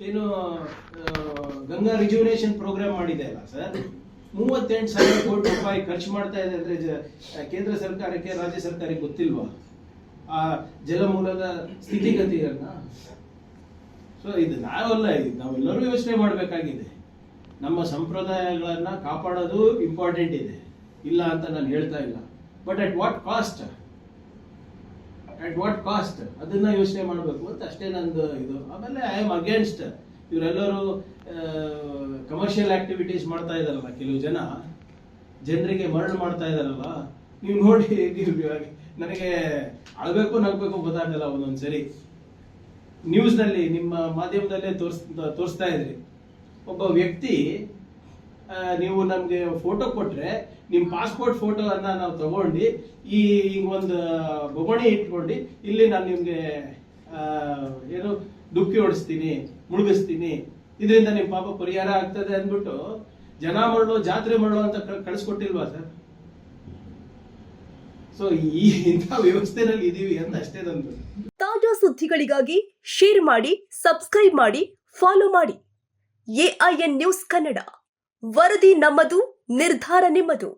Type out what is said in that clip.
ಏನು Ganga rejuvenation program ಮಾಡಿದೆ ಅಲ್ಲ ಸರ್, 38,000 ಕೋಟಿ ರೂಪಾಯಿ ಖರ್ಚು ಮಾಡ್ತಾ ಇದೆ ಅಂದ್ರೆ ಕೇಂದ್ರ ಸರ್ಕಾರಕ್ಕೆ ರಾಜ್ಯ ಸರ್ಕಾರಕ್ಕೆ ಗೊತ್ತಿಲ್ವಾ ಆ ಜಲಮೂಲದ ಸ್ಥಿತಿಗತಿಗಳನ್ನ? ಸೊ ಇದು ನಾವೆಲ್ಲರೂ ಯೋಚನೆ ಮಾಡಬೇಕಾಗಿದೆ. ನಮ್ಮ ಸಂಪ್ರದಾಯಗಳನ್ನ ಕಾಪಾಡೋದು ಇಂಪಾರ್ಟೆಂಟ್ ಇದೆ, ಇಲ್ಲ ಅಂತ ನಾನು ಹೇಳ್ತಾ ಇಲ್ಲ. ಬಟ್ ಅಟ್ ವಾಟ್ ಕಾಸ್ಟ್ ಅದನ್ನ ಯೋಚನೆ ಮಾಡಬೇಕು ಅಂತ ಅಷ್ಟೇ ನಂದು ಇದು. ಆಮೇಲೆ ಐ ಆಮ್ ಅಗೇನ್ಸ್ಟ್ ಇವರೆಲ್ಲರೂ ಕಮರ್ಷಿಯಲ್ ಆಕ್ಟಿವಿಟೀಸ್ ಮಾಡ್ತಾ ಇದಾರಲ್ಲ, ಕೆಲವು ಜನರಿಗೆ ಮರಳು ಮಾಡ್ತಾ ಇದಾರಲ್ಲ. ನೀವು ನೋಡಿ, ನನಗೆ ಅಳ್ಬೇಕು ನಗ್ಬೇಕು ಗೊತ್ತಾಗಲ್ಲ ಒಂದೊಂದ್ಸರಿ. ನ್ಯೂಸ್ನಲ್ಲಿ ನಿಮ್ಮ ಮಾಧ್ಯಮದಲ್ಲೇ ತೋರಿಸ್ತಾ ಇದ್ರಿ, ಒಬ್ಬ ವ್ಯಕ್ತಿ ನೀವು ನಮ್ಗೆ ಫೋಟೋ ಕೊಟ್ರೆ ನಿಮ್ ಪಾಸ್ಪೋರ್ಟ್ ಫೋಟೋ ಅನ್ನ ನಾವು ತಗೊಂಡು ಈ ಒಂದು ಬೊಗಣಿ ಇಟ್ಕೊಂಡು ಇಲ್ಲಿ ನಾನು ನಿಮ್ಗೆ ಏನು ಡುಕ್ಕಿ ಹೊಡಿಸ್ತೀನಿ, ಮುಳುಗಿಸ್ತೀನಿ, ಇದರಿಂದ ನಿಮ್ ಪಾಪ ಪರಿಹಾರ ಆಗ್ತದೆ ಅಂದ್ಬಿಟ್ಟು ಜನ ಮರಳು ಜಾತ್ರೆ ಮರಳು ಅಂತ ಕಳಿಸ್ಕೊಟ್ಟಿಲ್ವಾ ಸರ್? ಸೊ ಇಂಥ ವ್ಯವಸ್ಥೆನಲ್ಲಿ ಇದೀವಿ ಅಂತ ಅಷ್ಟೇ ನಂದು. ತಾಜಾ ಸುದ್ದಿಗಳಿಗಾಗಿ ಶೇರ್ ಮಾಡಿ, ಸಬ್ಸ್ಕ್ರೈಬ್ ಮಾಡಿ, ಫಾಲೋ ಮಾಡಿ. AIN ನ್ಯೂಸ್ ಕನ್ನಡ, ವರದಿ ನಮ್ಮದು, ನಿರ್ಧಾರ ನಿಮ್ಮದು.